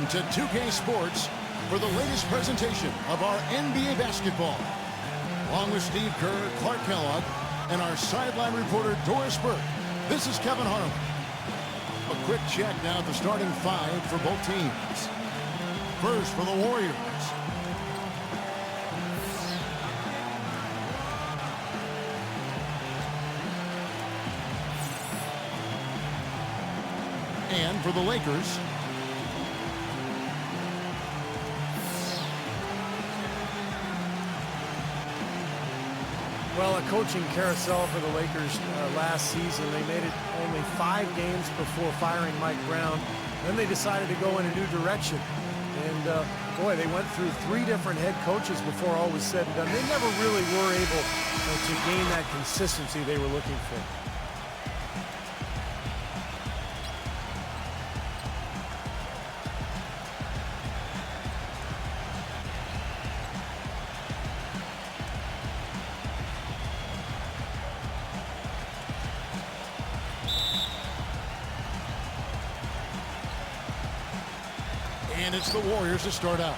Welcome to 2K Sports for the latest presentation of our NBA basketball. Along with Steve Kerr, Clark Kellogg, and our sideline reporter Doris Burke, this is Kevin Harlan. A quick check now at the starting five for both teams. First for the Warriors. And for the Lakers. Well, a coaching carousel for the Lakers last season. They made it only 5 games before firing Mike Brown. Then they decided to go in a new direction. And, boy, they went through 3 different head coaches before all was said and done. They never really were able to gain that consistency they were looking for. And it's the Warriors to start out.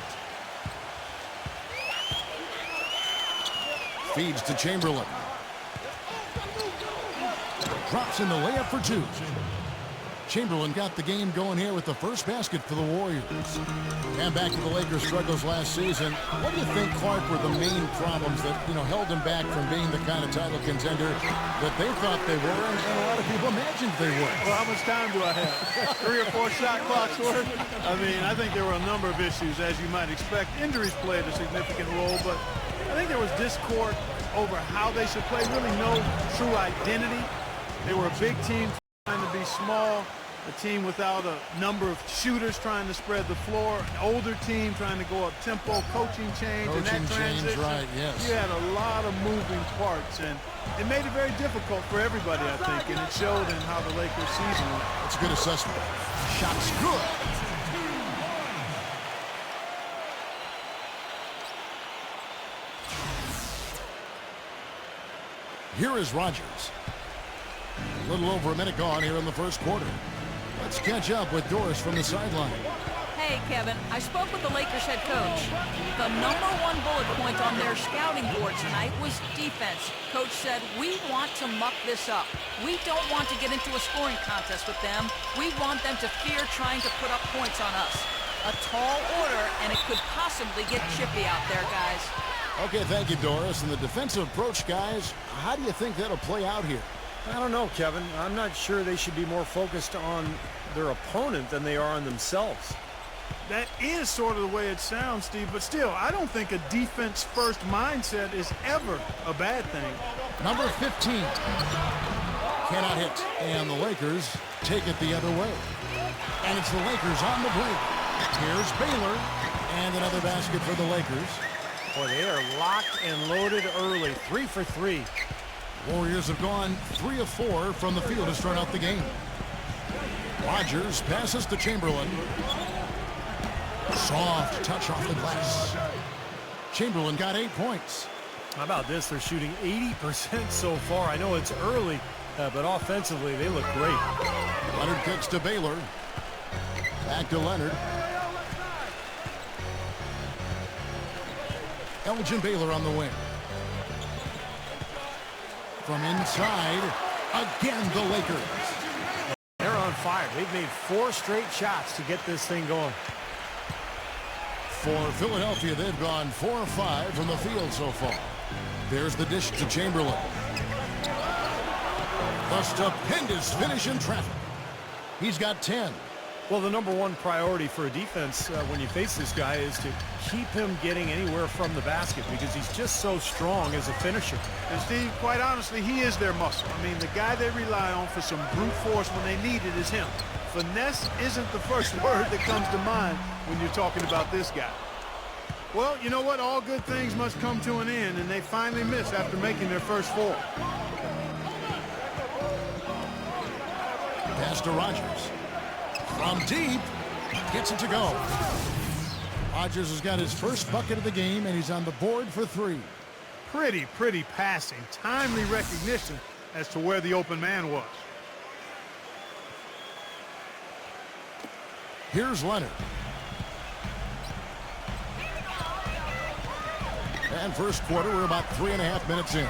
Feeds to Chamberlain. Drops in the layup for 2. Chamberlain got the game going here with the first basket for the Warriors. And back to the Lakers' struggles last season. What do you think, Clark, were the main problems that, held them back from being the kind of title contender that they thought they were and a lot of people imagined they were? Well, how much time do I have? 3 or 4 shot clocks worth? I think there were a number of issues, as you might expect. Injuries played a significant role, but I think there was discord over how they should play, really no true identity. They were a big team trying to be small, a team without a number of shooters trying to spread the floor, an older team trying to go up tempo, coaching change, and that transition. Right, yes. You had a lot of moving parts, and it made it very difficult for everybody, I think, and it showed in how the Lakers season went. That's a good assessment. Shot's good. Here is Rodgers. A little over a minute gone here in the first quarter. Let's catch up with Doris from the sideline. Hey, Kevin, I spoke with the Lakers head coach. The #1 bullet point on their scouting board tonight was defense. Coach said, we want to muck this up. We don't want to get into a scoring contest with them. We want them to fear trying to put up points on us. A tall order, and it could possibly get chippy out there, guys. Okay, thank you, Doris. And the defensive approach, guys, how do you think that'll play out here? I don't know, Kevin. I'm not sure they should be more focused on their opponent than they are on themselves. That is sort of the way it sounds, Steve, but still, I don't think a defense-first mindset is ever a bad thing. Number 15 cannot hit, and the Lakers take it the other way. And it's the Lakers on the break. Here's Baylor, and another basket for the Lakers. Boy, they are locked and loaded early, 3 for 3. Warriors have gone 3 of 4 from the field to start out the game. Rodgers passes to Chamberlain. Soft touch off the glass. Chamberlain got 8 points. How about this? They're shooting 80% so far. I know it's early, but offensively they look great. Leonard kicks to Baylor. Back to Leonard. Elgin Baylor on the wing. From inside, again the Lakers. They're on fire. They've made 4 straight shots to get this thing going. For Philadelphia, they've gone 4 of 5 from the field so far. There's the dish to Chamberlain. A stupendous finish in traffic. He's got 10. Well, the #1 priority for a defense when you face this guy is to keep him getting anywhere from the basket because he's just so strong as a finisher. And, Steve, quite honestly, he is their muscle. The guy they rely on for some brute force when they need it is him. Finesse isn't the first word that comes to mind when you're talking about this guy. Well, you know what? All good things must come to an end, and they finally miss after making their first 4. Pass to Rodgers. From deep, gets it to go. Rodgers has got his first bucket of the game, and he's on the board for 3. Pretty passing. Timely recognition as to where the open man was. Here's Leonard. And first quarter, we're about 3.5 minutes in.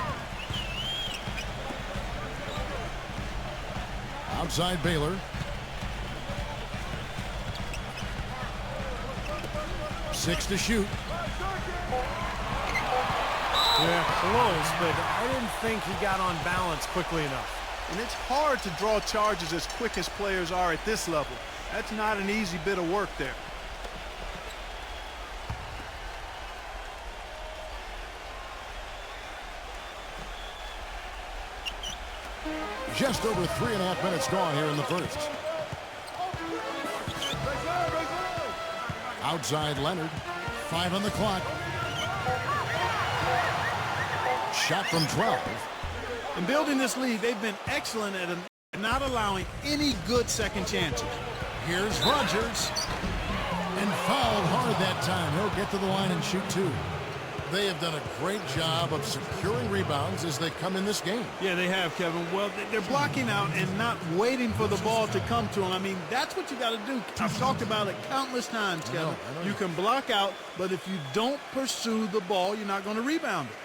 Outside Baylor. 6 to shoot. Yeah, close, but I didn't think he got on balance quickly enough. And it's hard to draw charges as quick as players are at this level. That's not an easy bit of work there. Just over 3.5 minutes gone here in the first. Outside Leonard. 5 on the clock. Shot from 12. In building this lead, they've been excellent at not allowing any good second chances. Here's Rogers. And fouled hard that time. He'll get to the line and shoot 2. They have done a great job of securing rebounds as they come in this game. Yeah, they have, Kevin. Well, they're blocking out and not waiting for the ball to come to them. I mean, that's what you got to do. I've talked about it countless times, Kevin. I know. You can block out, but if you don't pursue the ball, you're not going to rebound it.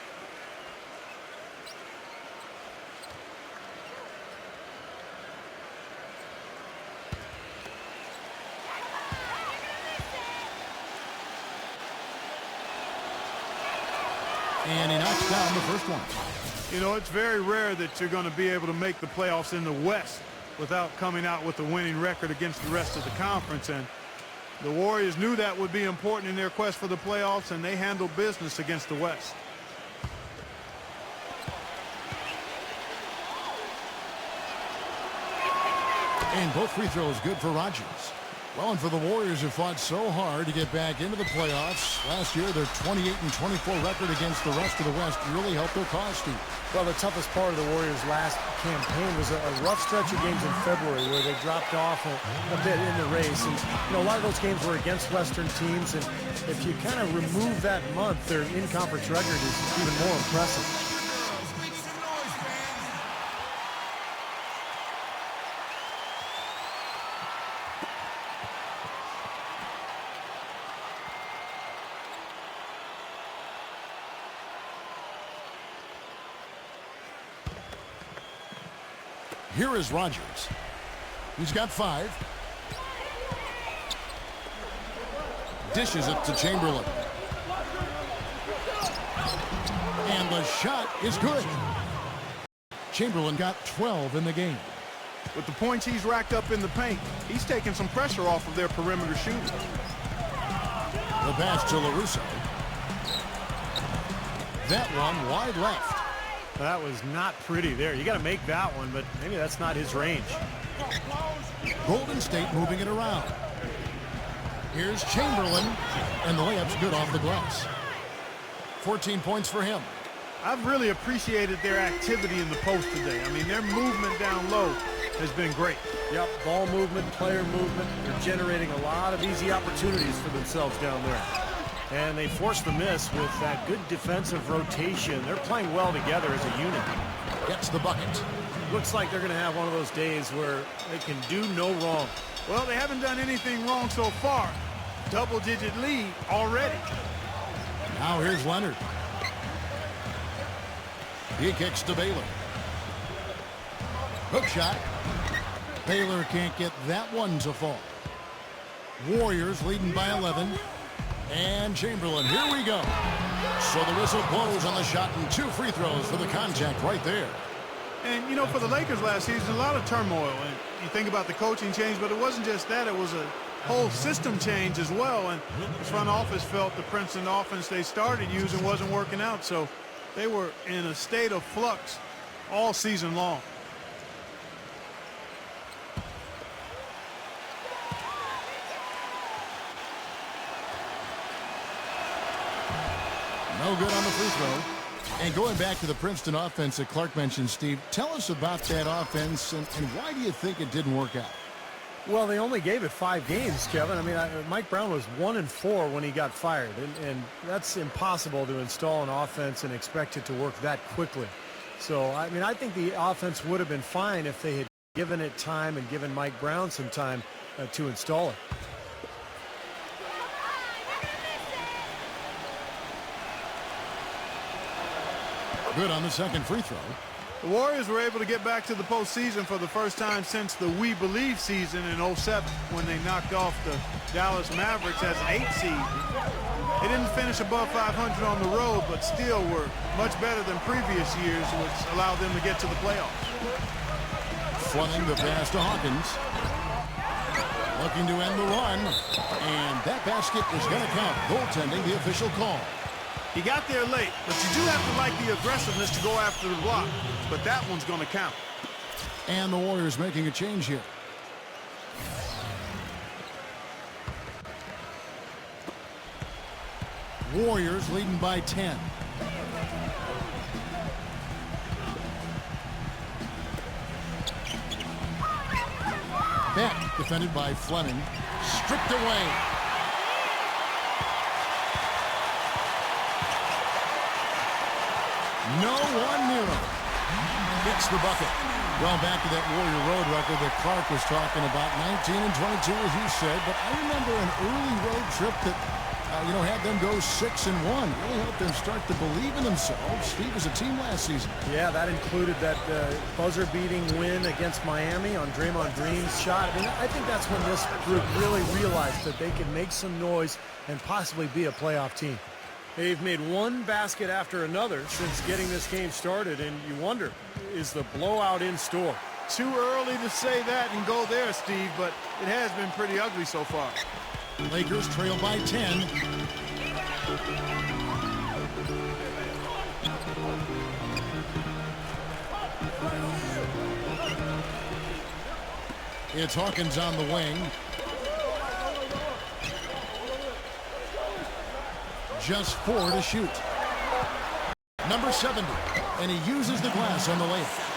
And he knocks down the first one. You know, it's very rare that you're going to be able to make the playoffs in the West without coming out with a winning record against the rest of the conference. And the Warriors knew that would be important in their quest for the playoffs, and they handled business against the West. And both free throws good for Rogers. Well, and for the Warriors who fought so hard to get back into the playoffs, last year their 28-24 record against the rest of the West really helped their cause, Steve. Well, the toughest part of the Warriors' last campaign was a rough stretch of games in February where they dropped off a bit in the race. And, you know, a lot of those games were against Western teams. And if you kind of remove that month, their in-conference record is even more impressive. Here is Rogers. He's got 5. Dishes it to Chamberlain. And the shot is good. Chamberlain got 12 in the game. With the points he's racked up in the paint, he's taking some pressure off of their perimeter shooting. The pass to LaRusso. That one wide left. That was not pretty there. You got to make that one, but maybe that's not his range. Golden State moving it around. Here's Chamberlain, and the layup's good off the glass. 14 points for him. I've really appreciated their activity in the post today. I mean, their movement down low has been great. Yep, ball movement, player movement. They're generating a lot of easy opportunities for themselves down there. And they forced the miss with that good defensive rotation. They're playing well together as a unit. Gets the bucket. Looks like they're going to have one of those days where they can do no wrong. Well, they haven't done anything wrong so far. Double-digit lead already. Now here's Leonard. He kicks to Baylor. Hook shot. Baylor can't get that one to fall. Warriors leading by 11. And Chamberlain, here we go. So the whistle blows on the shot and 2 free throws for the contact right there. And, you know, for the Lakers last season, a lot of turmoil. And you think about the coaching change, but it wasn't just that. It was a whole system change as well. And the front office felt the Princeton offense they started using wasn't working out. So they were in a state of flux all season long. No good on the free throw. And going back to the Princeton offense that Clark mentioned, Steve, tell us about that offense and why do you think it didn't work out? Well, they only gave it 5 games, Kevin. I mean, Mike Brown was 1-4 when he got fired, and that's impossible to install an offense and expect it to work that quickly. So, I mean, I think the offense would have been fine if they had given it time and given Mike Brown some time to install it. Good on the second free throw. The Warriors were able to get back to the postseason for the first time since the We Believe season in '07 when they knocked off the Dallas Mavericks as an 8 seed. They didn't finish above 500 on the road, but still were much better than previous years, which allowed them to get to the playoffs. Fleming the pass to Hawkins. Looking to end the run. And that basket is going to count. Goaltending, the official call. He got there late, but you do have to like the aggressiveness to go after the block. But that one's going to count. And the Warriors making a change here. Warriors leading by 10. Beck defended by Fleming. Stripped away. No one near him. Gets the bucket. Well, back to that Warrior road record that Clark was talking about. 19 and 22, as you said. But I remember an early road trip that, had them go 6-1. Really helped them start to believe in themselves. Steve, as a team last season. Yeah, that included that buzzer-beating win against Miami on Draymond Green's shot. I mean, I think that's when this group really realized that they could make some noise and possibly be a playoff team. They've made one basket after another since getting this game started, and you wonder, is the blowout in store? Too early to say that and go there, Steve, but it has been pretty ugly so far. Lakers trail by 10. It's Hawkins on the wing. Just 4 to shoot. Number 70. And he uses the glass on the layup.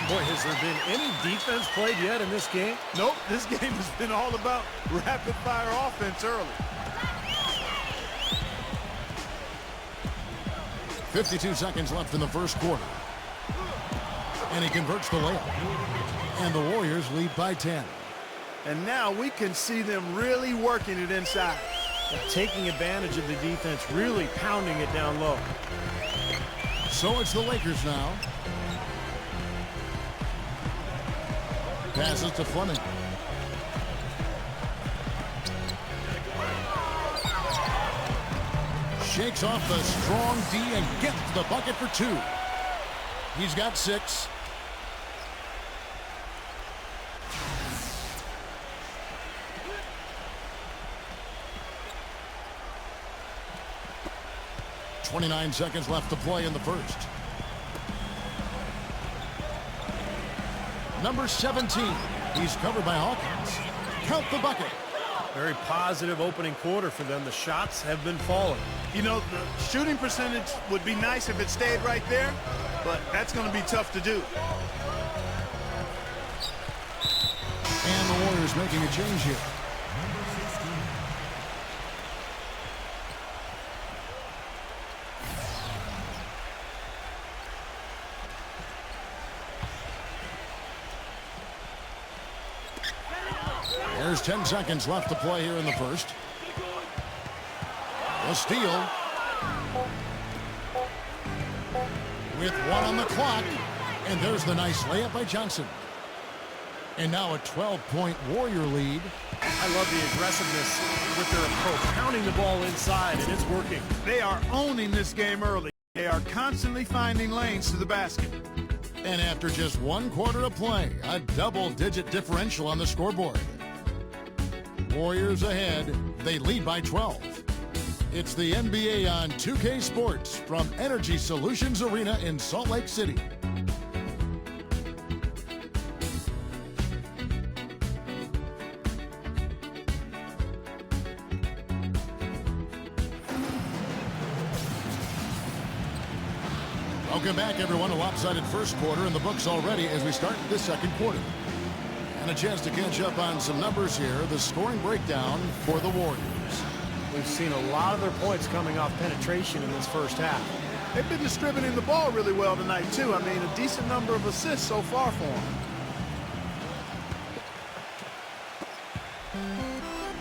Boy, has there been any defense played yet in this game? Nope, this game has been all about rapid-fire offense early. 52 seconds left in the first quarter. And he converts the layup. And the Warriors lead by 10. And now we can see them really working it inside. Taking advantage of the defense, really pounding it down low. So it's the Lakers now. Passes to Fleming. Shakes off the strong D and gets the bucket for 2. He's got 6. .29 seconds left to play in the first. Number 17. He's covered by Hawkins. Count the bucket. Very positive opening quarter for them. The shots have been falling. You know, the shooting percentage would be nice if it stayed right there, but that's going to be tough to do. And the Warriors making a change here. There's 10 seconds left to play here in the first. The steal. With 1 on the clock. And there's the nice layup by Johnson. And now a 12-point Warrior lead. I love the aggressiveness with their approach. Pounding the ball inside, and it's working. They are owning this game early. They are constantly finding lanes to the basket. And after just 1 quarter of play, a double-digit differential on the scoreboard. Warriors ahead. They lead by 12. It's the NBA on 2K Sports from Energy Solutions Arena in Salt Lake City. Welcome back, everyone. A lopsided first quarter in the books already as we start the second quarter. And a chance to catch up on some numbers here. The scoring breakdown for the Warriors. We've seen a lot of their points coming off penetration in this first half. They've been distributing the ball really well tonight, too. I mean, a decent number of assists so far for them.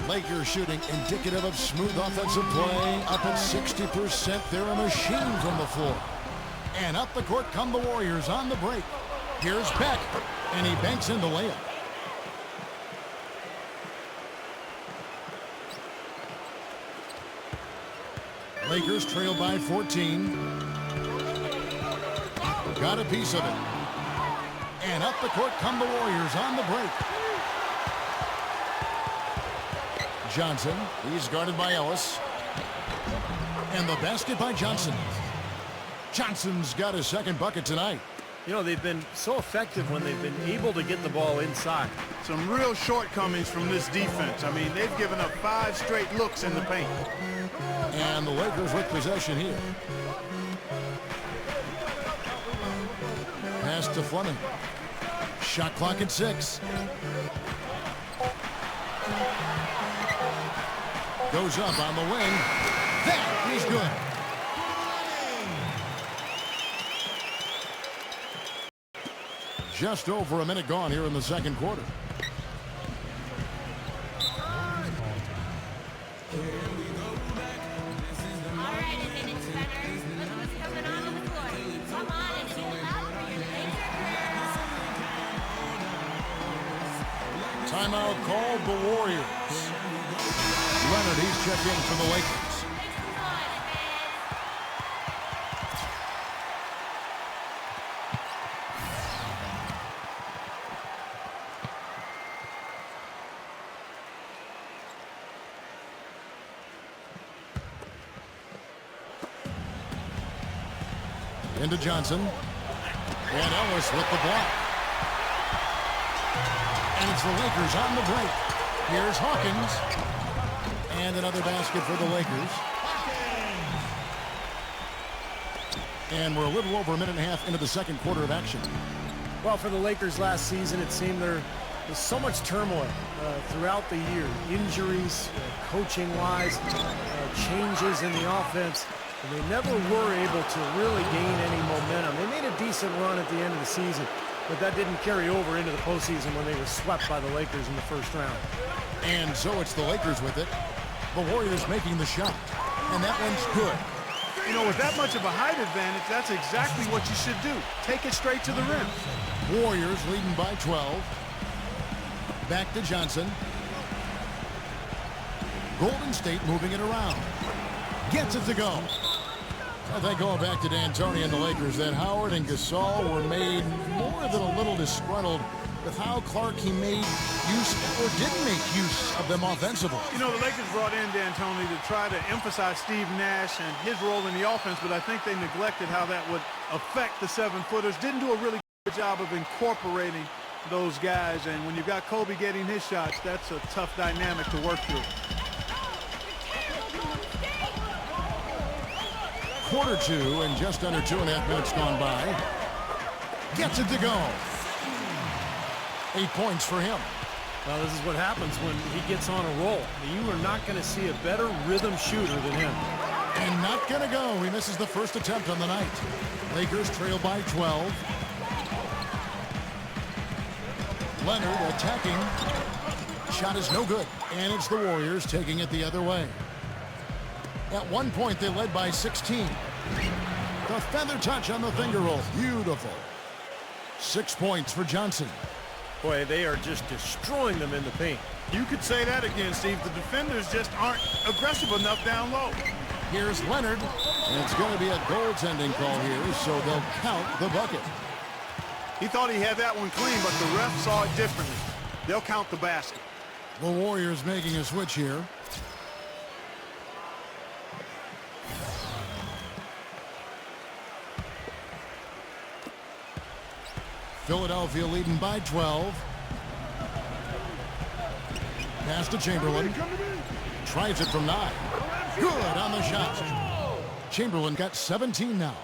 Lakers shooting indicative of smooth offensive play. Up at 60%. They're a machine from the floor. And up the court come the Warriors on the break. Here's Beck, and he banks in the layup. Lakers trail by 14. Got a piece of it. And up the court come the Warriors on the break. Johnson, he's guarded by Ellis. And the basket by Johnson. Johnson's got his second bucket tonight. You know, they've been so effective when they've been able to get the ball inside. Some real shortcomings from this defense. I mean, they've given up 5 straight looks in the paint. And the Lakers with possession here. Pass to Fleming. Shot clock at 6. Goes up on the wing. That is good. Just over a minute gone here in the second quarter. Timeout called the Warriors. Leonard, he's checked in for the Lakers. Into Johnson. And Ellis with the block. And it's the Lakers on the break. Here's Hawkins. And another basket for the Lakers. And we're a little over a minute and a half into the second quarter of action. Well, for the Lakers last season, it seemed there was so much turmoil throughout the year. Injuries, coaching-wise, changes in the offense. And they never were able to really gain any momentum. They made a decent run at the end of the season, but that didn't carry over into the postseason when they were swept by the Lakers in the first round. And so it's the Lakers with it. The Warriors making the shot. And that one's good. You know, with that much of a height advantage, that's exactly what you should do. Take it straight to the rim. Warriors leading by 12. Back to Johnson. Golden State moving it around. Gets it to go. I think going back to D'Antoni and the Lakers, that Howard and Gasol were made more than a little disgruntled with how Clark he made use or didn't make use of them offensively. You know, the Lakers brought in D'Antoni to try to emphasize Steve Nash and his role in the offense, but I think they neglected how that would affect the 7-footers. Didn't do a really good job of incorporating those guys, and when you've got Kobe getting his shots, that's a tough dynamic to work through. Quarter 2 and just under 2.5 minutes gone by. Gets it to go. 8 points for him. Well, this is what happens when he gets on a roll. You are not going to see a better rhythm shooter than him. And not going to go. He misses the first attempt on the night. Lakers trail by 12. Leonard attacking. Shot is no good. And it's the Warriors taking it the other way. At one point, they led by 16. The feather touch on the finger roll. Beautiful. 6 points for Johnson. Boy, they are just destroying them in the paint. You could say that again, Steve. The defenders just aren't aggressive enough down low. Here's Leonard. And it's going to be a goaltending call here, so they'll count the bucket. He thought he had that one clean, but the ref saw it differently. They'll count the basket. The Warriors making a switch here. Philadelphia leading by 12. Pass to Chamberlain. Tries it from 9. Good on the shot. Chamberlain got 17 now.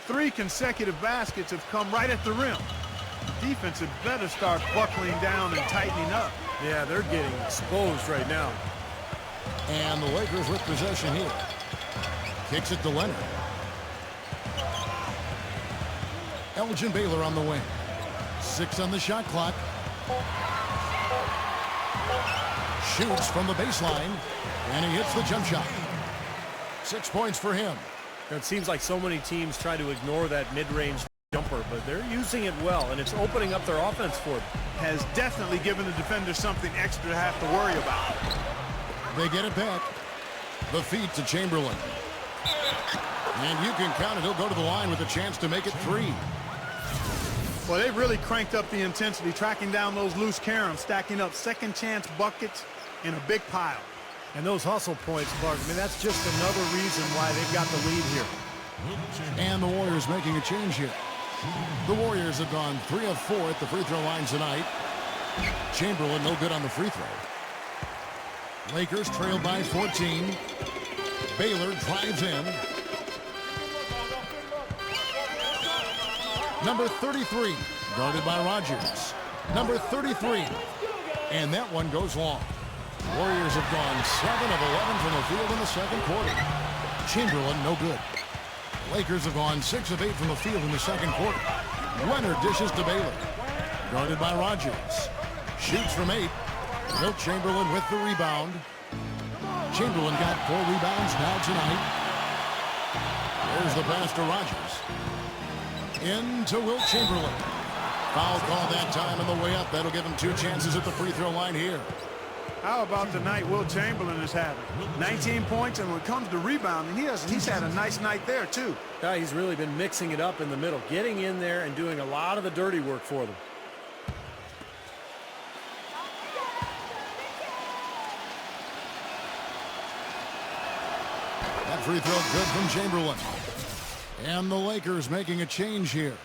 3 consecutive baskets have come right at the rim. Defense had better start buckling down and tightening up. Yeah, they're getting exposed right now. And the Lakers with possession here. Kicks it to Leonard. Elgin Baylor on the wing. 6 on the shot clock. Shoots from the baseline. And he hits the jump shot. 6 points for him. It seems like so many teams try to ignore that mid-range jumper, but they're using it well, and it's opening up their offense for them. Has definitely given the defender something extra to have to worry about. They get it back. The feed to Chamberlain. And you can count it. He'll go to the line with a chance to make it 3. Well, they really cranked up the intensity, tracking down those loose caroms, stacking up second chance buckets in a big pile. And those hustle points, Clark, I mean, that's just another reason why they've got the lead here. And the Warriors making a change here. The Warriors have gone 3 of 4 at the free throw line tonight. Chamberlain no good on the free throw. Lakers trail by 14. Baylor drives in. Number 33, guarded by Rogers. Number 33, and that one goes long. Warriors have gone 7 of 11 from the field in the second quarter. Chamberlain no good. Lakers have gone 6 of 8 from the field in the second quarter. Leonard dishes to Baylor. Guarded by Rogers. Shoots from 8. Wilt Chamberlain with the rebound. Chamberlain got 4 rebounds now tonight. There's the pass to Rogers. Into Wilt Chamberlain. Foul call that time on the way up. That'll give him 2 chances at the free throw line here. How about the night Wilt Chamberlain is having? 19 points, and when it comes to rebounding, he's had a nice night there, too. Yeah, he's really been mixing it up in the middle, getting in there and doing a lot of the dirty work for them. That free throw good from Chamberlain. And the Lakers making a change here.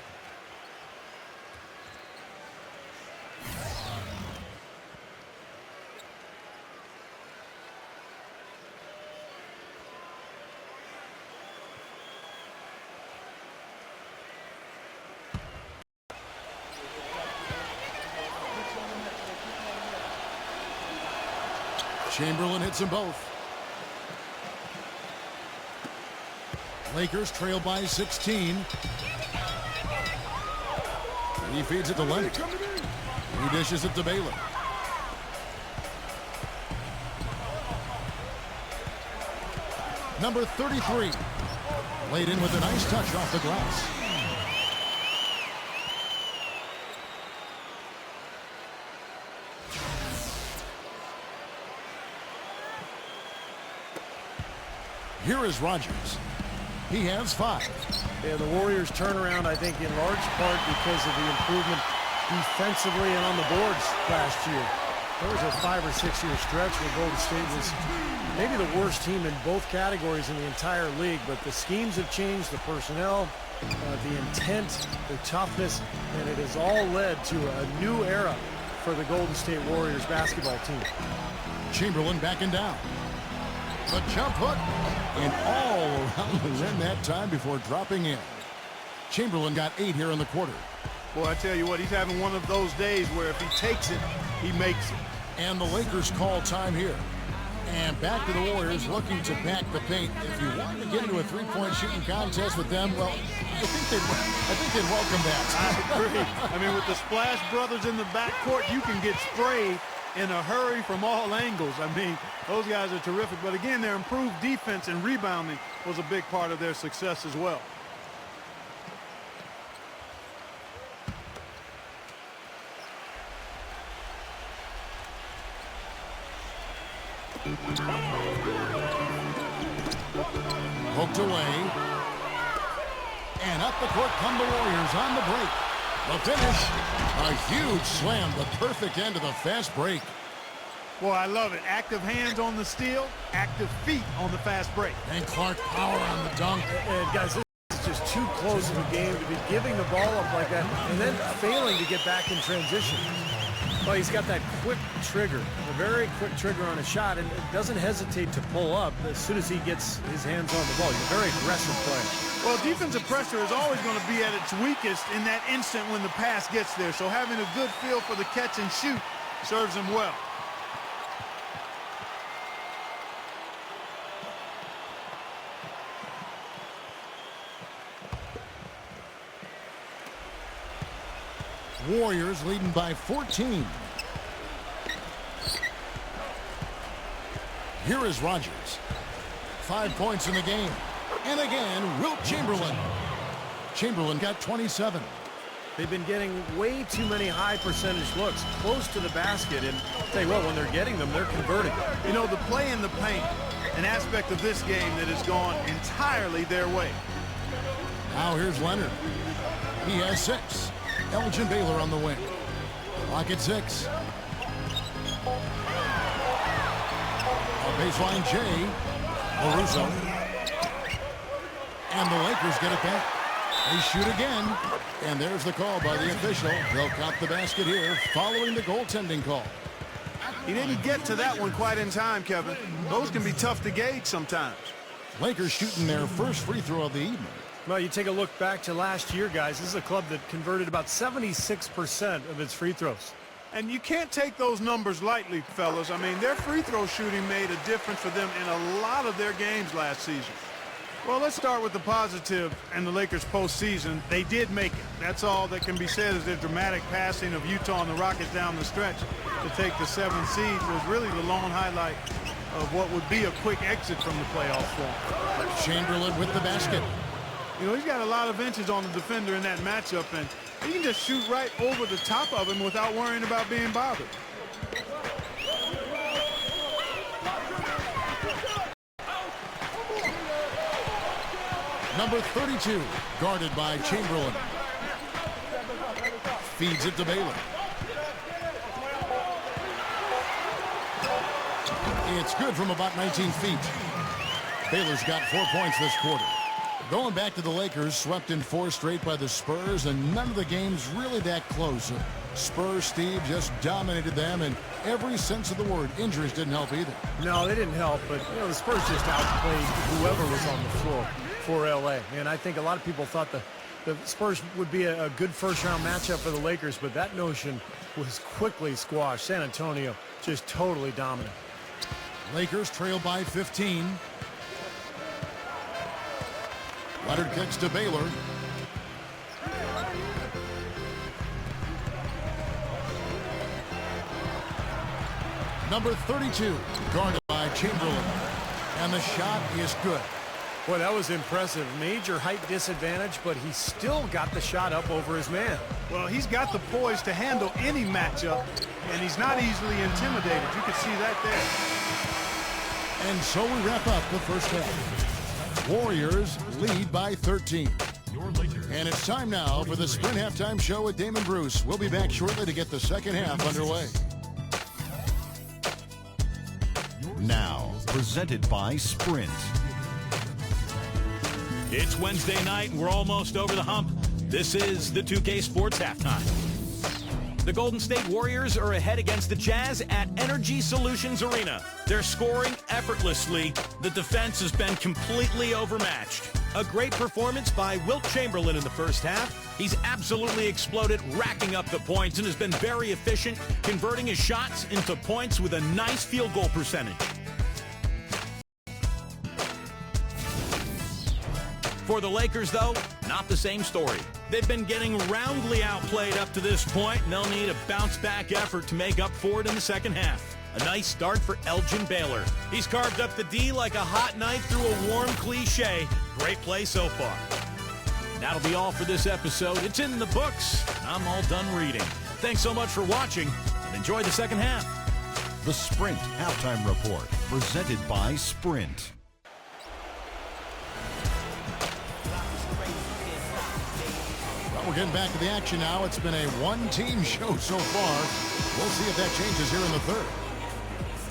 Chamberlain hits them both. Lakers trail by 16. He feeds it to Leonard. He dishes it to Baylor. Number 33. Laid in with a nice touch off the glass. Here is Rogers. He has 5. Yeah, the Warriors turnaround, I think, in large part because of the improvement defensively and on the boards last year. There was a 5 or 6 year stretch where Golden State was maybe the worst team in both categories in the entire league, but the schemes have changed, the personnel, the intent, the toughness, and it has all led to a new era for the Golden State Warriors basketball team. Chamberlain backing down. The jump hook, and all around the rim that time before dropping in. Chamberlain got 8 here in the quarter. Boy, I tell you what, he's having one of those days where if he takes it, he makes it. And the Lakers call time here. And back to the Warriors looking to pack the paint. If you wanted to get into a three-point shooting contest with them, well, I think they'd welcome that. I agree. I mean, with the Splash Brothers in the backcourt, you can get sprayed in a hurry from all angles. I mean, those guys are terrific. But again, their improved defense and rebounding was a big part of their success as well. Poked away. And up the court come the Warriors on the break. The finish, a huge slam, the perfect end of the fast break. Boy, I love it. Active hands on the steal, active feet on the fast break. And Clark power on the dunk. And guys, this is just too close of a game to be giving the ball up like that and then failing to get back in transition. Well, he's got that quick trigger, a very quick trigger on a shot, and doesn't hesitate to pull up as soon as he gets his hands on the ball. He's a very aggressive player. Well, defensive pressure is always going to be at its weakest in that instant when the pass gets there. So having a good feel for the catch and shoot serves him well. Warriors leading by 14. Here is Rogers. 5 points in the game. And again, Wilt Chamberlain. Chamberlain got 27. They've been getting way too many high percentage looks close to the basket, and I'll tell you what, when they're getting them, they're converting. You know, the play in the paint, an aspect of this game that has gone entirely their way. Now here's Leonard. He has 6. Elgin Baylor on the wing. Clock at 6. On baseline, Jay. Caruso. And the Lakers get it back. They shoot again. And there's the call by the official. They'll count the basket here following the goaltending call. He didn't get to that one quite in time, Kevin. Those can be tough to gauge sometimes. Lakers shooting their first free throw of the evening. Well, you take a look back to last year, guys. This is a club that converted about 76% of its free throws. And you can't take those numbers lightly, fellas. I mean, their free throw shooting made a difference for them in a lot of their games last season. Well, let's start with the positive and the Lakers postseason. They did make it. That's all that can be said is their dramatic passing of Utah and the Rockets down the stretch to take the 7th seed was really the lone highlight of what would be a quick exit from the playoff form. Chamberlain with the basket. You know, he's got a lot of inches on the defender in that matchup, and he can just shoot right over the top of him without worrying about being bothered. Number 32, guarded by Chamberlain. Feeds it to Baylor. It's good from about 19 feet. Baylor's got 4 points this quarter. Going back to the Lakers, swept in 4 straight by the Spurs, and none of the games really that close. Spurs, Steve, just dominated them in every sense of the word. Injuries didn't help either. No, they didn't help, but you know, the Spurs just outplayed whoever was on the floor for LA. And I think a lot of people thought the Spurs would be a good first-round matchup for the Lakers, but that notion was quickly squashed. San Antonio just totally dominant. Lakers trail by 15. Leonard kicks to Baylor. Number 32, guarded by Chamberlain. And the shot is good. Boy, that was impressive. Major height disadvantage, but he still got the shot up over his man. Well, he's got the poise to handle any matchup, and he's not easily intimidated. You can see that there. And so we wrap up the first half. Warriors lead by 13. And it's time now for the Sprint Halftime Show with Damon Bruce. We'll be back shortly to get the second half underway. Now, presented by Sprint. It's Wednesday night, and we're almost over the hump. This is the 2K Sports Halftime. The Golden State Warriors are ahead against the Jazz at Energy Solutions Arena. They're scoring effortlessly. The defense has been completely overmatched. A great performance by Wilt Chamberlain in the first half. He's absolutely exploded, racking up the points, and has been very efficient, converting his shots into points with a nice field goal percentage. For the Lakers, though, not the same story. They've been getting roundly outplayed up to this point, and they'll need a bounce-back effort to make up for it in the second half. A nice start for Elgin Baylor. He's carved up the D like a hot knife through a warm cliche. Great play so far. That'll be all for this episode. It's in the books. I'm all done reading. Thanks so much for watching, and enjoy the second half. The Sprint Halftime Report, presented by Sprint. We're getting back to the action now. It's been a one-team show so far. We'll see if that changes here in the third.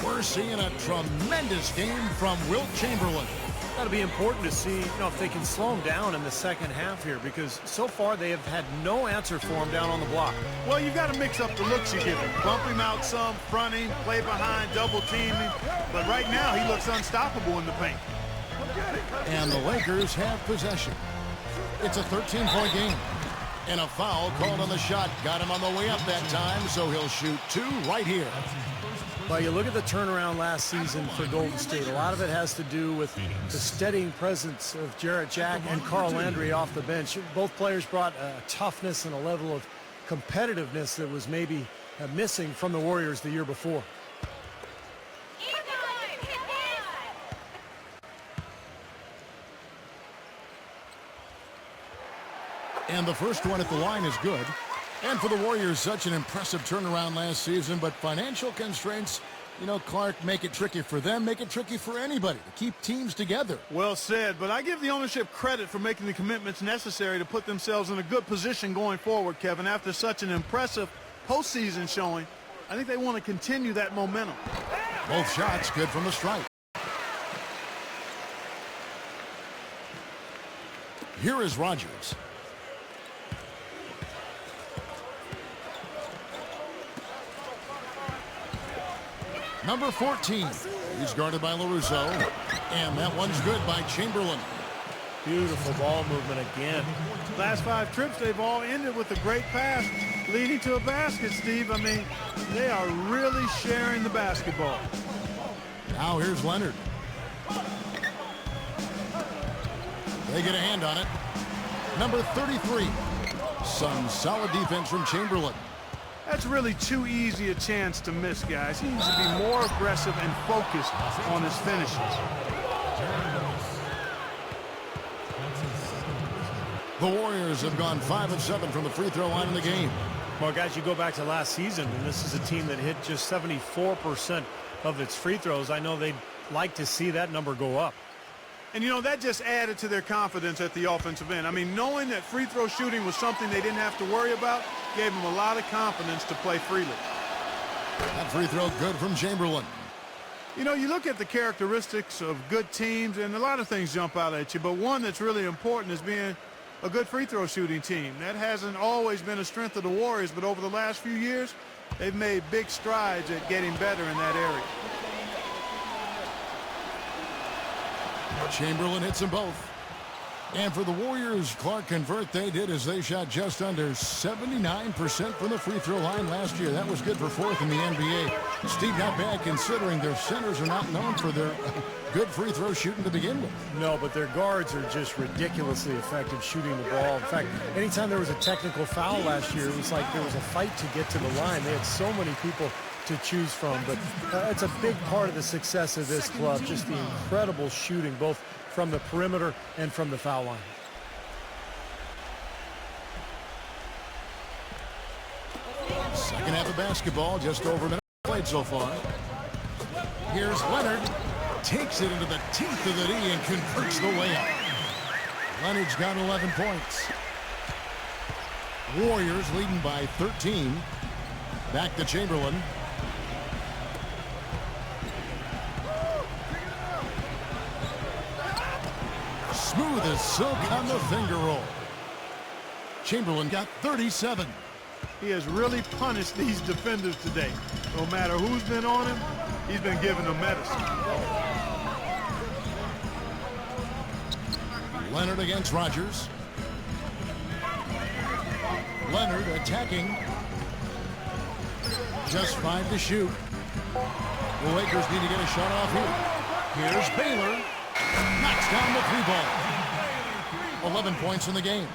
We're seeing a tremendous game from Wilt Chamberlain. That'll be important to see, if they can slow him down in the second half here, because so far they have had no answer for him down on the block. Well, you've got to mix up the looks you give him. Bump him out some, front him, play behind, double team him. But right now he looks unstoppable in the paint. And the Lakers have possession. It's a 13-point game. And a foul called on the shot. Got him on the way up that time, so he'll shoot 2 right here. Well, you look at the turnaround last season for Golden State. A lot of it has to do with the steadying presence of Jarrett Jack and Carl Landry off the bench. Both players brought a toughness and a level of competitiveness that was maybe missing from the Warriors the year before. And the first one at the line is good. And for the Warriors, such an impressive turnaround last season, but financial constraints, you know, Clark, make it tricky for them, make it tricky for anybody to keep teams together. Well said, but I give the ownership credit for making the commitments necessary to put themselves in a good position going forward, Kevin. After such an impressive postseason showing, I think they want to continue that momentum. Both shots good from the stripe. Here is Rodgers. Number 14. He's guarded by LaRusso. And that one's good by Chamberlain. Beautiful ball movement again. Last 5 trips, they've all ended with a great pass leading to a basket, Steve. I mean, they are really sharing the basketball. Now here's Leonard. They get a hand on it. Number 33. Some solid defense from Chamberlain. That's really too easy a chance to miss, guys. He needs to be more aggressive and focused on his finishes. The Warriors have gone 5 of 7 from the free throw line in the game. Well, guys, you go back to last season, and this is a team that hit just 74% of its free throws. I know they'd like to see that number go up. And, you know, that just added to their confidence at the offensive end. I mean, knowing that free throw shooting was something they didn't have to worry about gave them a lot of confidence to play freely. That free throw good from Chamberlain. You know, you look at the characteristics of good teams, and a lot of things jump out at you, but one that's really important is being a good free throw shooting team. That hasn't always been a strength of the Warriors, but over the last few years, they've made big strides at getting better in that area. Chamberlain hits them both. And for the Warriors, Clark convert, they did as they shot just under 79% from the free throw line last year. That was good for 4th in the NBA. Steve, not bad considering their centers are not known for their good free throw shooting to begin with. No, but their guards are just ridiculously effective shooting the ball. In fact, anytime there was a technical foul last year, it was like there was a fight to get to the line. They had so many people to choose from, but it's a big part of the success of this club, just the incredible shooting, both from the perimeter and from the foul line. Second half of basketball, just over a minute played so far. Here's Leonard. Takes it into the teeth of the D and converts the layup. Leonard's got 11 points. Warriors leading by 13. Back to Chamberlain. Smooth as silk on the finger roll. Chamberlain got 37. He has really punished these defenders today. No matter who's been on him, he's been giving them medicine. Leonard against Rodgers. Leonard attacking. Just 5 to shoot. The Lakers need to get a shot off here. Here's Baylor. Knocks down the 3-ball. 11 points in the game.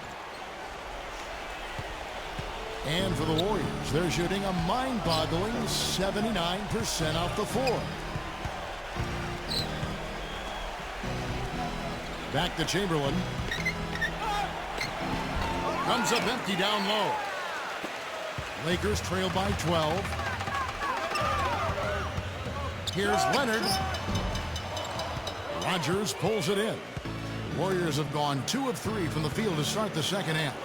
And for the Warriors, they're shooting a mind-boggling 79% off the floor. Back to Chamberlain. Comes up empty down low. Lakers trail by 12. Here's Leonard. Rodgers pulls it in. Warriors have gone 2 of 3 from the field to start the second half.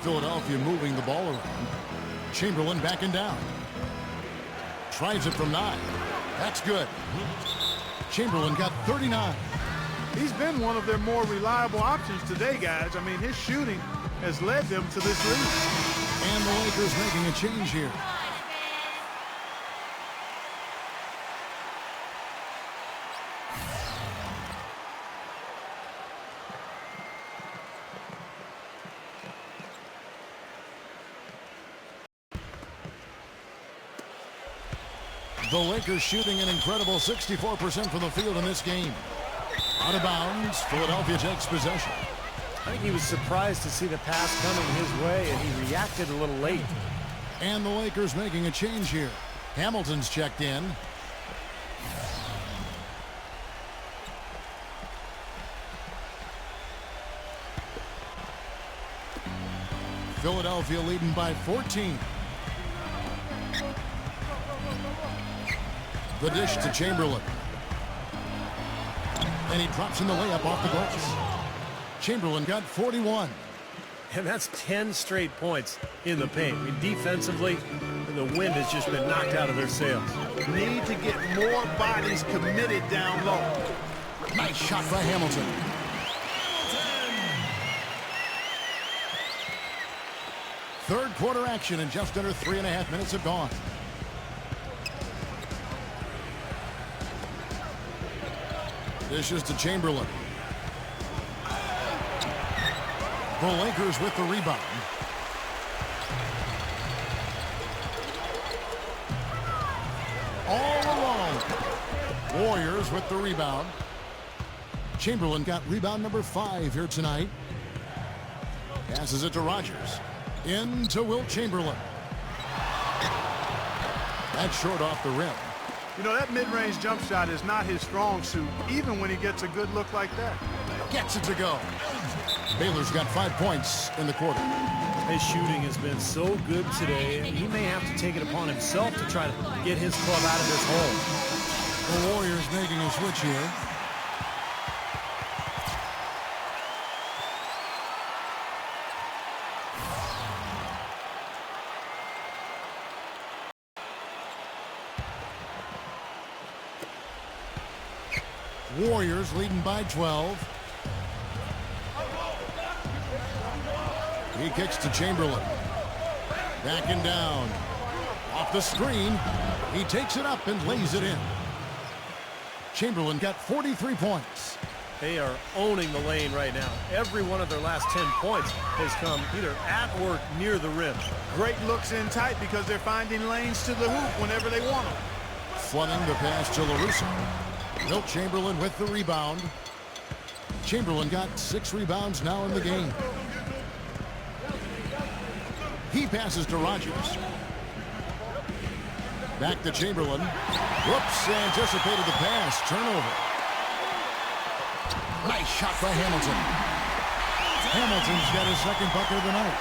Philadelphia moving the ball around. Chamberlain backing down. Tries it from 9. That's good. Chamberlain got 39. He's been one of their more reliable options today, guys. I mean, his shooting has led them to this lead. And the Lakers making a change here. The Lakers shooting an incredible 64% from the field in this game. Out of bounds, Philadelphia takes possession. I think he was surprised to see the pass coming his way, and he reacted a little late. And the Lakers making a change here. Hamilton's checked in. Philadelphia leading by 14. The dish to Chamberlain. And he drops in the layup off the glass. Chamberlain got 41. And that's 10 straight points in the paint. I mean, defensively, the wind has just been knocked out of their sails. Need to get more bodies committed down low. Nice shot by Hamilton. Third quarter action, and just under 3.5 minutes have gone. This is to Chamberlain. The Lakers with the rebound. All alone. Warriors with the rebound. Chamberlain got rebound number 5 here tonight. Passes it to Rogers. Into Wilt Chamberlain. That's short off the rim. You know, that mid-range jump shot is not his strong suit, even when he gets a good look like that. Gets it to go. Baylor's got 5 points in the quarter. His shooting has been so good today, and he may have to take it upon himself to try to get his club out of this hole. The Warriors making a switch here. Warriors leading by 12. He kicks to Chamberlain. Backing down. Off the screen. He takes it up and lays it in. Chamberlain got 43 points. They are owning the lane right now. Every one of their last 10 points has come either at or near the rim. Great looks in tight because they're finding lanes to the hoop whenever they want them. Flooding the pass to LaRusso. Wilt Chamberlain with the rebound. Chamberlain got 6 rebounds now in the game. He passes to Rogers. Back to Chamberlain. Whoops, anticipated the pass. Turnover. Nice shot by Hamilton. Hamilton's got his second bucket of the night.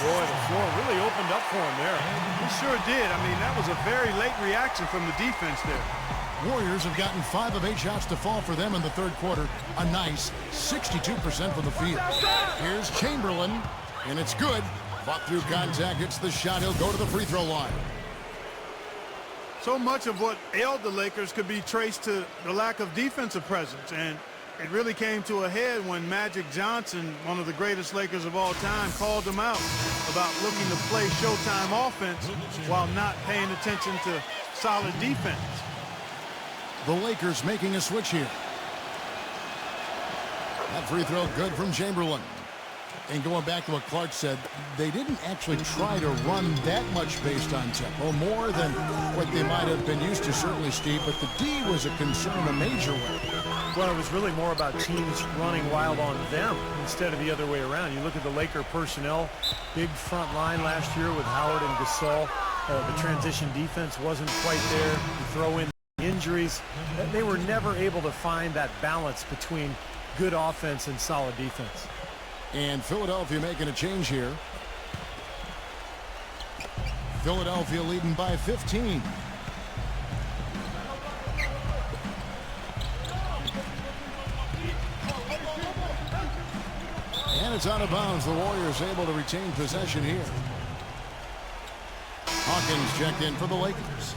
Boy, the floor really opened up for him there. He sure did. I mean, that was a very late reaction from the defense there. Warriors have gotten 5 of 8 shots to fall for them in the third quarter. A nice 62% from the field. Here's Chamberlain, and it's good. Fought through contact, hits the shot. He'll go to the free throw line. So much of what ailed the Lakers could be traced to the lack of defensive presence, and it really came to a head when Magic Johnson, one of the greatest Lakers of all time, called them out about looking to play Showtime offense while not paying attention to solid defense. The Lakers making a switch here. That free throw good from Chamberlain. And going back to what Clark said, they didn't actually try to run that much based on tempo, more than what they might have been used to, certainly, Steve, but the D was a concern, a major one. Well, it was really more about teams running wild on them instead of the other way around. You look at the Laker personnel, big front line last year with Howard and Gasol. The transition defense wasn't quite there. You throw in injuries. They were never able to find that balance between good offense and solid defense. And Philadelphia making a change here. Philadelphia leading by 15. And it's out of bounds. The Warriors able to retain possession here. Hawkins checked in for the Lakers.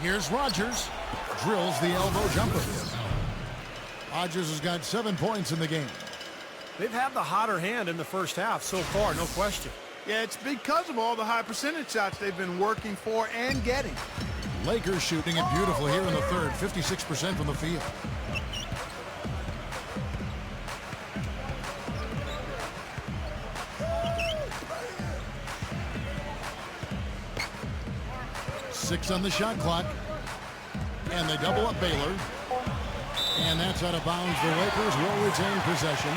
Here's Rogers. Drills the elbow jumper. Rogers has got 7 points in the game. They've had the hotter hand in the first half so far, no question. Yeah, it's because of all the high percentage shots they've been working for and getting. Lakers shooting it beautifully here in the third. 56% from the field. Six on the shot clock. And they double up Baylor. And that's out of bounds. The Lakers will retain possession.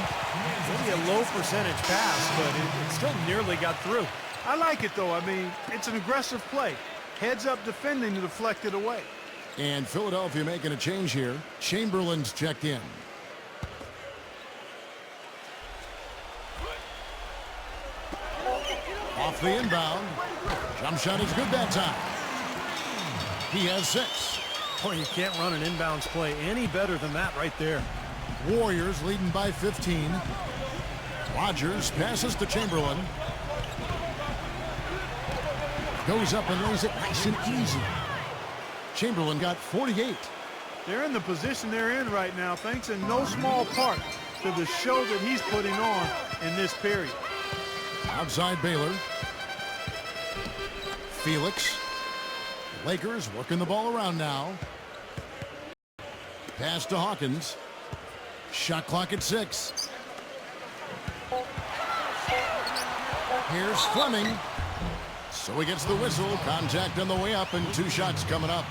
Maybe a low percentage pass, but it still nearly got through. I like it, though. I mean, it's an aggressive play. Heads up defending to deflect it away. And Philadelphia making a change here. Chamberlain's checked in. Off the inbound. Jump shot is good that time. He has 6. Boy, you can't run an inbounds play any better than that right there. Warriors leading by 15. Rodgers passes to Chamberlain. Goes up and lays it nice and easy. Chamberlain got 48. They're in the position they're in right now, thanks in no small part to the show that he's putting on in this period. Outside Baylor. Felix. Lakers working the ball around now. Pass to Hawkins. Shot clock at 6. Here's Fleming. So he gets the whistle. Contact on the way up and 2 shots coming up.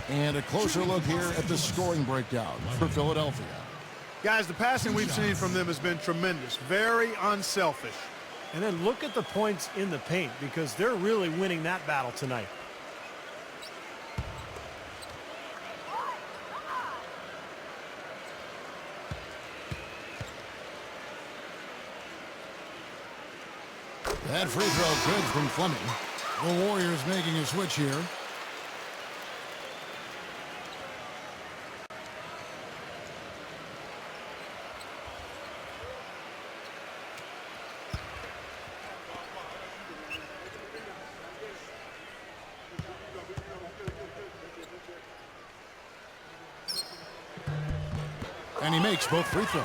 And a closer look here at the scoring breakdown for Philadelphia. Guys, the passing we've seen from them has been tremendous. Very unselfish. And then look at the points in the paint, because they're really winning that battle tonight. That free throw good from Fleming. The Warriors making a switch here. And he makes both free throws.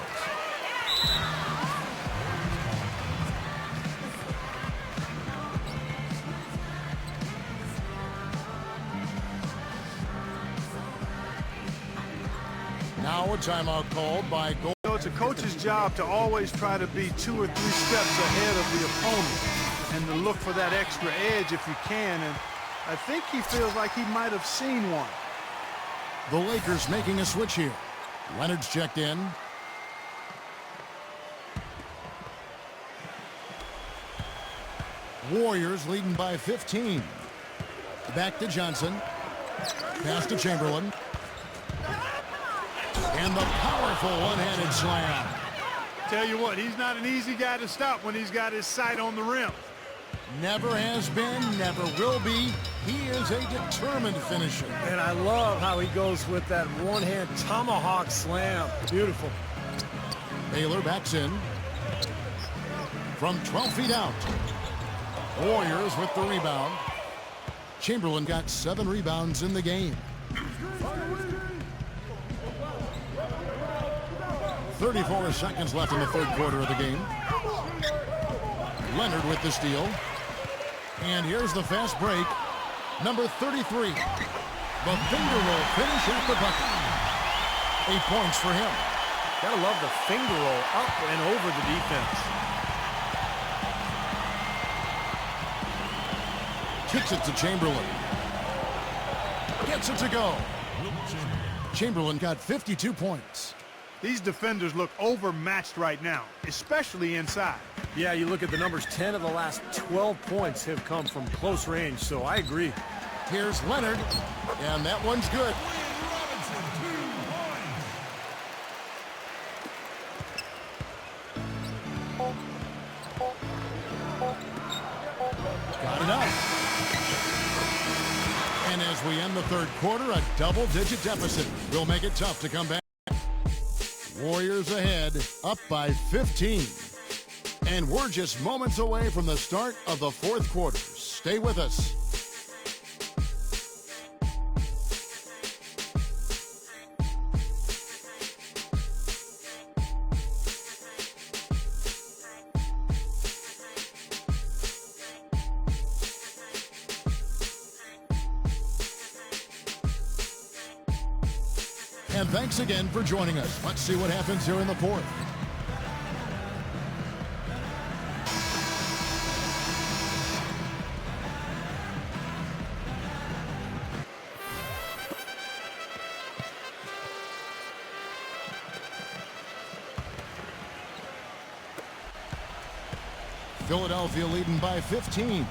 Now a timeout called by Gold. You know, it's a coach's job to always try to be 2 or 3 steps ahead of the opponent and to look for that extra edge if you can. And I think he feels like he might have seen one. The Lakers making a switch here. Leonard's checked in. Warriors leading by 15. Back to Johnson. Pass to Chamberlain. And the powerful one-handed slam. Tell you what, he's not an easy guy to stop when he's got his sight on the rim. Never has been, never will be. He is a determined finisher. And I love how he goes with that one-hand tomahawk slam. Beautiful. Baylor backs in. From 12 feet out. Warriors with the rebound. Chamberlain got 7 rebounds in the game. 34 seconds left in the third quarter of the game. Leonard with the steal. And here's the fast break. Number 33. The finger roll finish at the bucket. 8 points for him. Gotta love the finger roll up and over the defense. Kicks it to Chamberlain. Gets it to go. Chamberlain got 52 points. These defenders look overmatched right now, especially inside. Yeah, you look at the numbers, 10 of the last 12 points have come from close range, so I agree. Here's Leonard, and that one's good. Got it up. And as we end the third quarter, a double-digit deficit will make it tough to come back. Warriors ahead, up by 15. And we're just moments away from the start of the fourth quarter. Stay with us. And thanks again for joining us. Let's see what happens here in the fourth. Philadelphia leading by 15.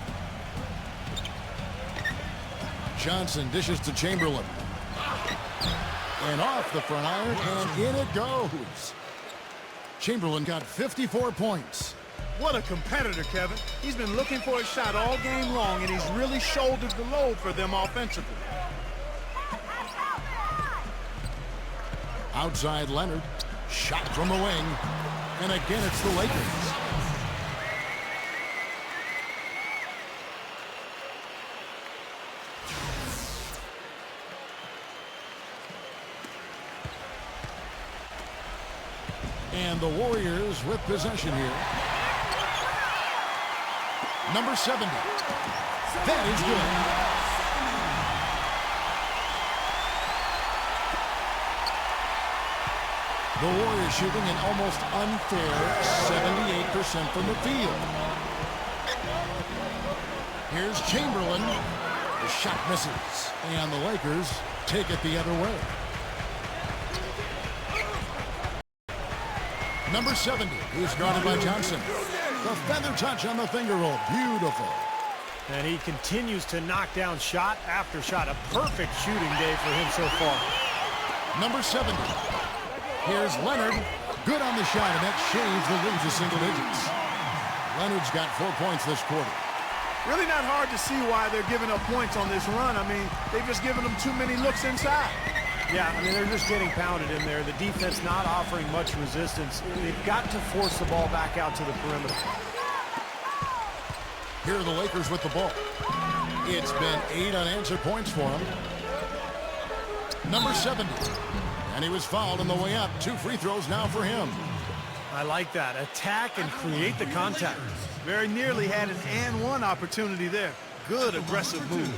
Johnson dishes to Chamberlain. And off the front iron, and in it goes. Chamberlain got 54 points. What a competitor, Kevin. He's been looking for a shot all game long, and he's really shouldered the load for them offensively. Outside Leonard. Shot from the wing. And again, it's the Lakers. And the Warriors with possession here. Number 70. That is good. The Warriors shooting an almost unfair 78% from the field. Here's Chamberlain. The shot misses. And the Lakers take it the other way. Number 70 is guarded by Johnson. The feather touch on the finger roll. Beautiful. And he continues to knock down shot after shot. A perfect shooting day for him so far. Number 70. Here's Leonard. Good on the shot, and that shaves the lead to single digits. Leonard's got 4 points this quarter. Really not hard to see why they're giving up points on this run. I mean, they've just given them too many looks inside. Yeah, I mean, they're just getting pounded in there. The defense not offering much resistance. They've got to force the ball back out to the perimeter. Here are the Lakers with the ball. It's been 8 unanswered points for him. Number 70. And he was fouled on the way up. 2 free throws now for him. I like that. Attack and create the contact. Very nearly had an and one opportunity there. Good aggressive move.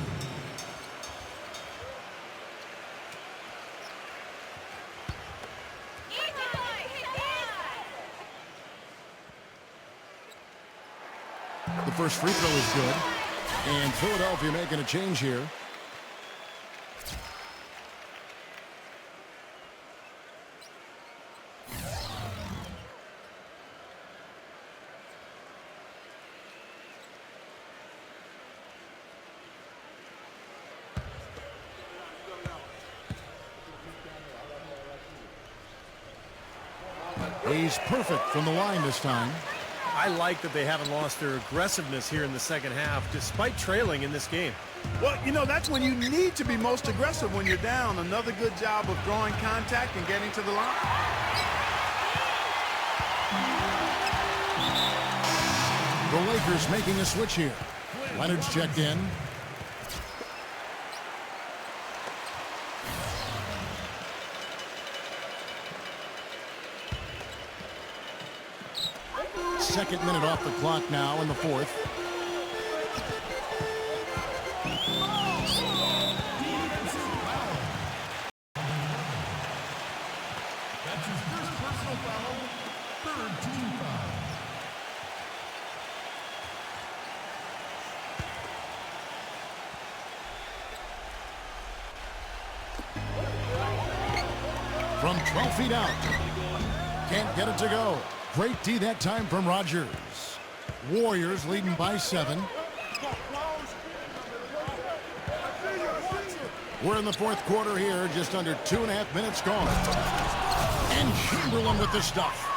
The first free throw is good. And Philadelphia making a change here. He's perfect from the line this time. I like that they haven't lost their aggressiveness here in the second half, despite trailing in this game. Well, you know, that's when you need to be most aggressive when you're down. Another good job of drawing contact and getting to the line. The Lakers making a switch here. Leonard's checked in. Second minute off the clock now in the fourth. That's his first personal foul, third team foul. From 12 feet out. Can't get it to go. Great D that time from Rogers. Warriors leading by 7. We're in the fourth quarter here, just under 2.5 minutes gone. And Chamberlain with the stuff.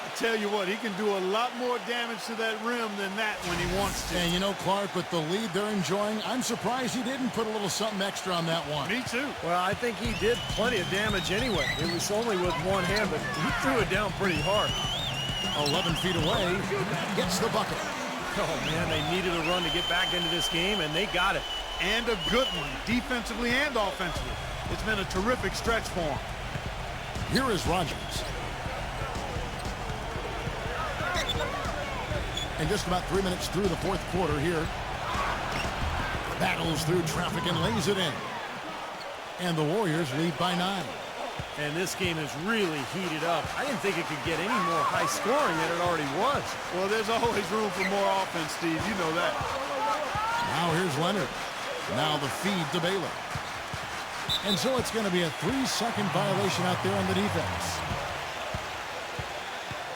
I tell you what, he can do a lot more damage to that rim than that when he wants to. And you know, Clark, with the lead they're enjoying, I'm surprised he didn't put a little something extra on that one. Me too. Well, I think he did plenty of damage anyway. It was only with one hand, but he threw it down pretty hard. 11 feet away, gets the bucket. Oh, man, they needed a run to get back into this game, and they got it. And a good one, defensively and offensively. It's been a terrific stretch for him. Here is Rogers. And just about 3 minutes through the fourth quarter here. Battles through traffic and lays it in. And the Warriors lead by 9. And this game is really heated up. I didn't think it could get any more high scoring than it already was. Well, there's always room for more offense, Steve. You know that. Now here's Leonard. Now the feed to Baylor. And so it's going to be a 3-second violation out there on the defense.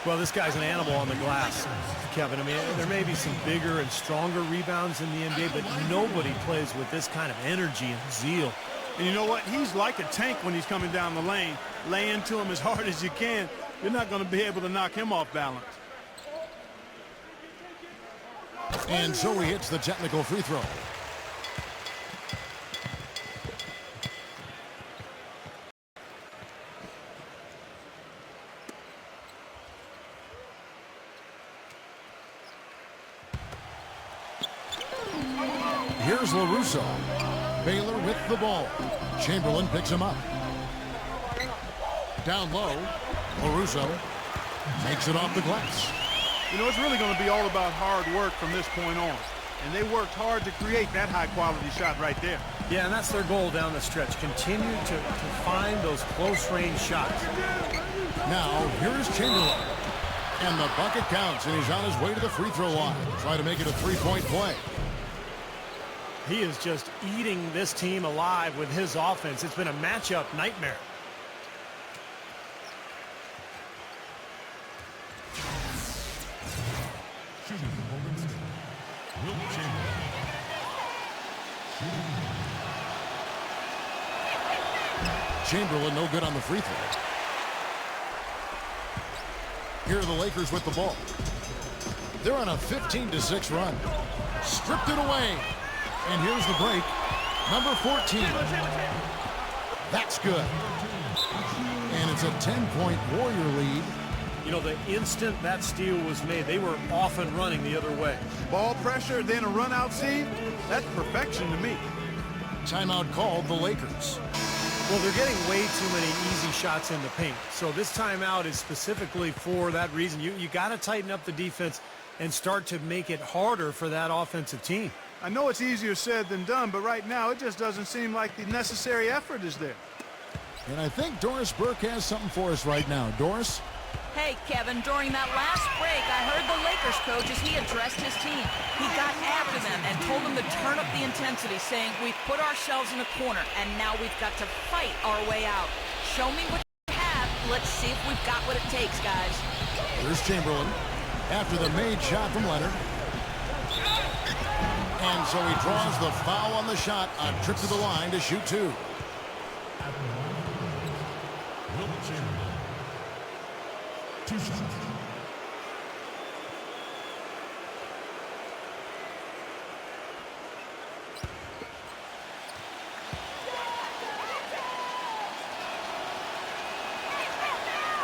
Well, this guy's an animal on the glass, Kevin. I mean, there may be some bigger and stronger rebounds in the NBA, but nobody plays with this kind of energy and zeal. And you know what? He's like a tank when he's coming down the lane. Lay into him as hard as you can. You're not going to be able to knock him off balance. And so he hits the technical free throw. Here's LaRusso. Baylor with the ball. Chamberlain picks him up. Down low. LaRusso makes it off the glass. You know, it's really going to be all about hard work from this point on. And they worked hard to create that high-quality shot right there. Yeah, and that's their goal down the stretch. Continue to find those close-range shots. Now, here's Chamberlain. And the bucket counts, and he's on his way to the free throw line. Try to make it a three-point play. He is just eating this team alive with his offense. It's been a matchup nightmare. Shooting for Golden State, Wilt Chamberlain. Chamberlain no good on the free throw. Here are the Lakers with the ball. They're on a 15-6 run. Stripped it away. And here's the break. Number 14. That's good. And it's a 10-point Warrior lead. You know, the instant that steal was made, they were off and running the other way. Ball pressure, then a run-out seed. That's perfection to me. Timeout called the Lakers. Well, they're getting way too many easy shots in the paint. So this timeout is specifically for that reason. You got to tighten up the defense and start to make it harder for that offensive team. I know it's easier said than done, but right now it just doesn't seem like the necessary effort is there. And I think Doris Burke has something for us right now. Doris? Hey, Kevin, during that last break, I heard the Lakers coach as he addressed his team. He got after them and told them to turn up the intensity, saying, we've put ourselves in a corner, and now we've got to fight our way out. Show me what you have. Let's see if we've got what it takes, guys. Here's Chamberlain after the made shot from Leonard. And so he draws the foul on the shot, a trip to the line to shoot two. At the line, Wilt Chamberlain. 2 shots.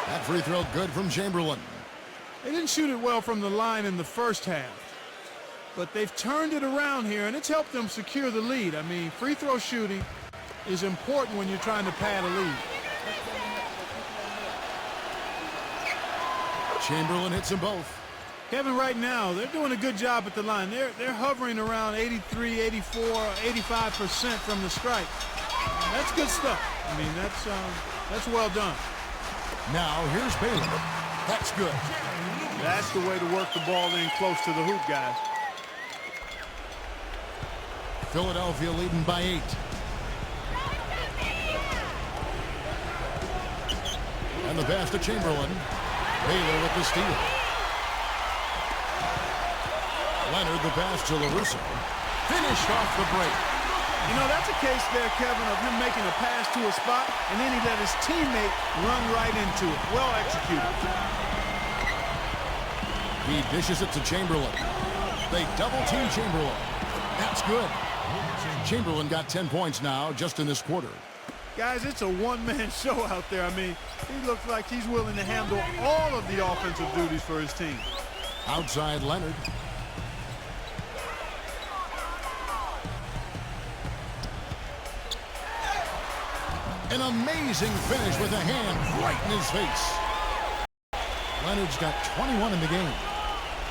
That free throw good from Chamberlain. They didn't shoot it well from the line in the first half. But they've turned it around here, and it's helped them secure the lead. I mean, free throw shooting is important when you're trying to pad a lead. Chamberlain hits them both. Kevin, right now, they're doing a good job at the line. They're hovering around 83, 84, 85% from the stripe. That's good stuff. I mean, that's well done. Now, here's Baylor. That's good. That's the way to work the ball in close to the hoop, guys. Philadelphia leading by 8. And the pass to Chamberlain. Baylor with the steal. Leonard the pass to LaRusso. Finished off the break. You know, that's a case there, Kevin, of him making a pass to a spot, and then he let his teammate run right into it. Well executed. He dishes it to Chamberlain. They double-team Chamberlain. That's good. Chamberlain got 10 points now just in this quarter. Guys, it's a one-man show out there. I mean, he looks like he's willing to handle all of the offensive duties for his team. Outside Leonard. An amazing finish with a hand right in his face. Leonard's got 21 in the game.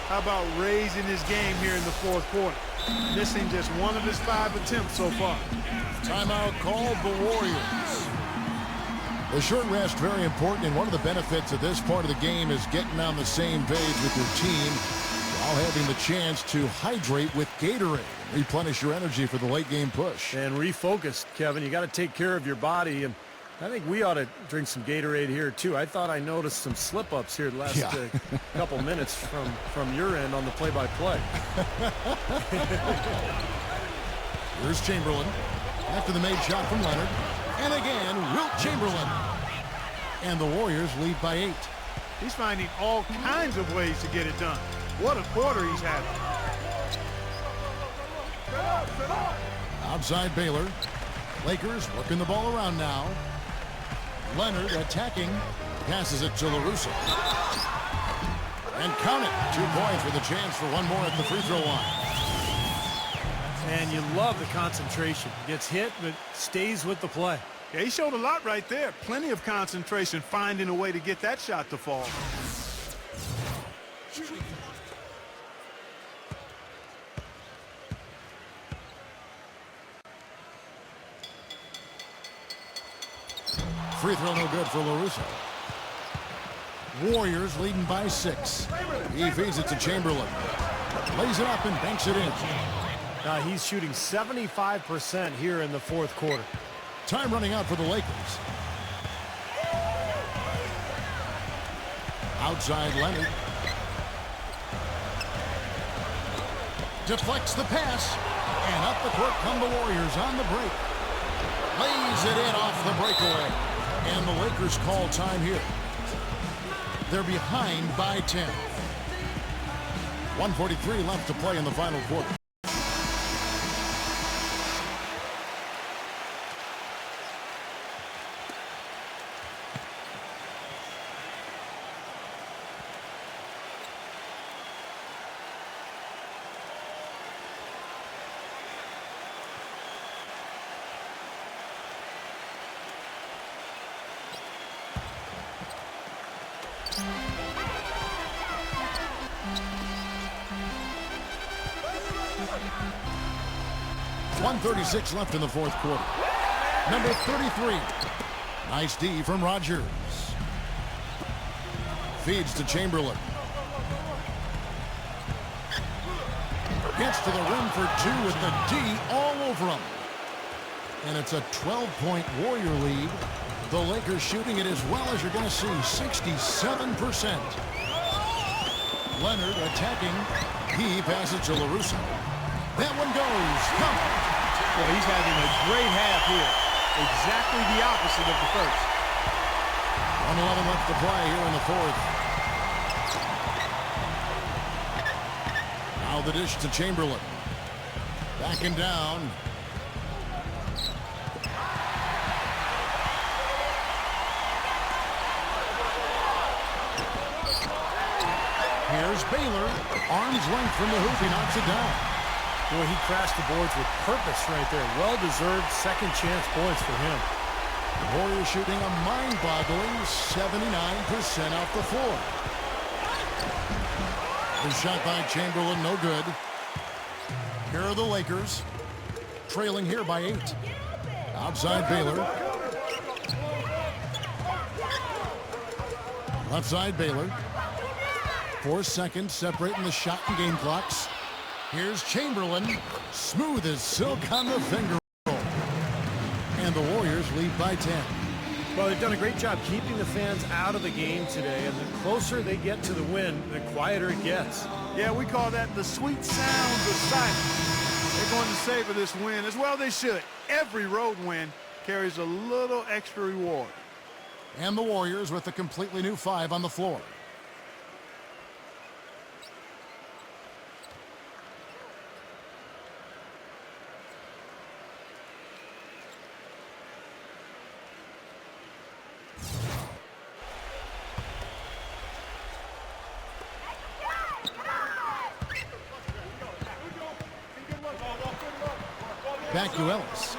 How about raising his game here in the fourth quarter? Missing just one of his 5 attempts so far. Timeout called the Warriors. The short rest very important, and one of the benefits of this part of the game is getting on the same page with your team while having the chance to hydrate with Gatorade. Replenish your energy for the late game push. And refocus, Kevin. You got to take care of your body, and I think we ought to drink some Gatorade here, too. I thought I noticed some slip-ups here the last couple minutes from your end on the play-by-play. Here's Chamberlain. After the made shot from Leonard. And again, Wilt Chamberlain. And the Warriors lead by 8. He's finding all kinds of ways to get it done. What a quarter he's having. Outside Baylor. Lakers working the ball around now. Leonard attacking. Passes it to LaRusso. And count it. 2 points with a chance for one more at the free throw line. And you love the concentration. Gets hit, but stays with the play. Yeah, he showed a lot right there. Plenty of concentration, finding a way to get that shot to fall. Free throw no good for LaRusso. Warriors leading by 6. He feeds it to Chamberlain. Lays it up and banks it in. He's shooting 75% here in the fourth quarter. Time running out for the Lakers. Outside Leonard. Deflects the pass. And up the court come the Warriors on the break. Lays it in off the breakaway. And the Lakers call time here. They're behind by 10. 1:43 left to play in the final quarter. .136 left in the fourth quarter. Number 33. Nice D from Rogers. Feeds to Chamberlain. Gets to the rim for 2 with the D all over him. And it's a 12-point Warrior lead. The Lakers shooting it as well as you're going to see, 67%. Leonard attacking. He passes to LaRusso. That one goes. Come on. Well, he's having a great half here. Exactly the opposite of the first. 1:11 left to play here in the fourth. Now the dish to Chamberlain. Backing down. Here's Baylor. Arm's length from the hoop. He knocks it down. Boy, he crashed the boards with purpose right there. Well-deserved second chance points for him. The Warriors shooting a mind-boggling 79% off the floor. The shot by Chamberlain, no good. Here are the Lakers, trailing here by 8. Outside Baylor. Left side Baylor. 4 seconds separating the shot and game clocks. Here's Chamberlain, smooth as silk on the finger roll. And the Warriors lead by 10. Well, they've done a great job keeping the fans out of the game today, and the closer they get to the win, the quieter it gets. Yeah, we call that the sweet sounds of silence. They're going to savor this win, as well they should. Every road win carries a little extra reward. And the Warriors with a completely new 5 on the floor. Back to Ellis.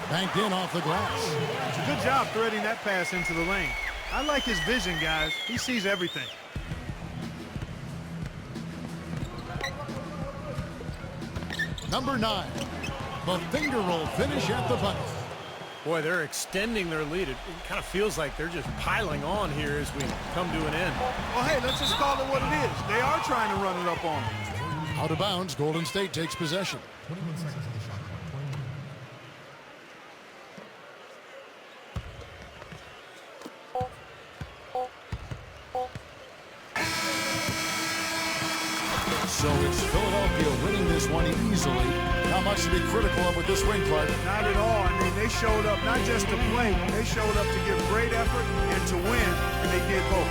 Banked in off the glass. It's a good job threading that pass into the lane. I like his vision, guys. He sees everything. Number 9. The finger roll finish at the bucket. Boy, they're extending their lead. It kind of feels like they're just piling on here as we come to an end. Well, hey, let's just call it what it is. They are trying to run it up on them. Out of bounds, Golden State takes possession. 21 seconds on the shot clock. So it's Philadelphia winning this one easily. Not much to be critical of with this win, Clark. Not at all. I mean, they showed up not just to play, they showed up to give great effort and to win, and they did both.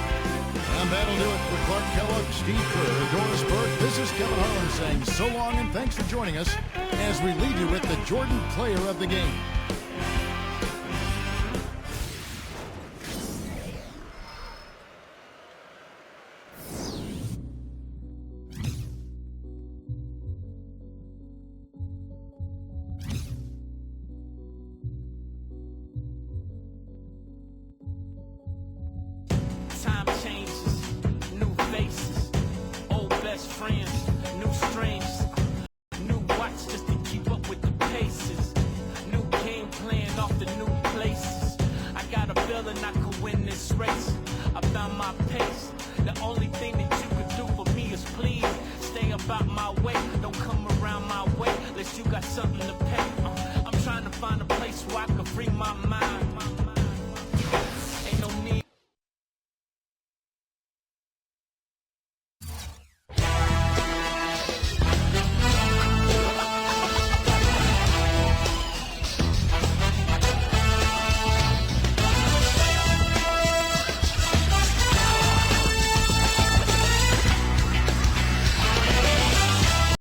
And that'll do it for Clark Kellogg, Steve Kerr, Doris Burke. This is Kevin Harlan saying so long and thanks for joining us as we leave you with the Jordan Player of the Game. Time changes, new faces, old best friends, new strangers, new watch just to keep up with the paces, new game plan off the new places. I got a feeling I could win this race. I found my pace. The only thing that you could do for me is please stay about my way. Don't come around my way unless you got something to pay. I'm trying to find a place where I can free my mind.